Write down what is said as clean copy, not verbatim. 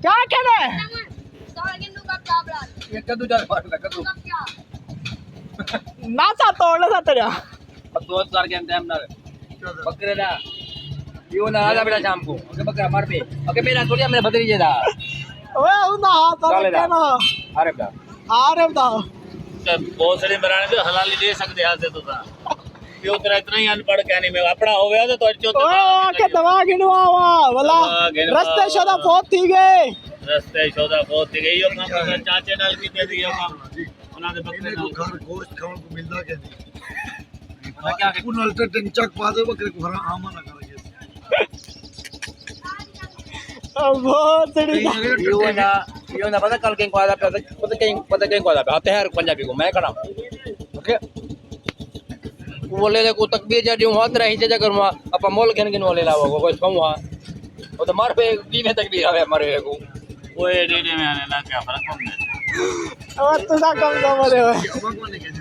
क्या कहना है ये कद्दू डाल मारना कद्दू नाचा तोड़ना था तेरा 2000 के टाइम ना बकरे ना यो ना आजा बेटा शाम को ओके बकरा मार पे ओके मेरा थोड़ी मेरा भतीजे था ओए उना हाथ चले जा। कहना अरे बेटा आ रे बता बहुत सारे बनाने तो हलाली दे सकते हाथ से तो था ये उतना इतना ही अनपढ़ कहने में अपना हो गया तो अच्छो ओए के दवा गिनवा वा वाला दवा गिनवा। रस्ते शोदा बहुत थी गए रस्ते शोदा बहुत थी गई यो काम कर चाचे नाल की दे दियो काम उना दे बकरे नाल घर गोश्त खाने को मिलता क्या नहीं पता क्या उन अल्टर टेंचक पा दे बकरे को हरा आमा ना करेंगे बहुत सड़ी यो ना पता कल कहीं को आधा पता कहीं को आधा आते हैं पंजाबी को मैं खड़ा ओके बोले को तकबीर जा दियो हाथ रही जगह करूंगा अपन मोल घेन घेन वाले लावा कोई कहूंगा वो तो मार पे की में तकबीर आवे मारे को ओए देने में आने ना क्या फर्क कौन है और तुझा कम कम रे भगवान ने कहते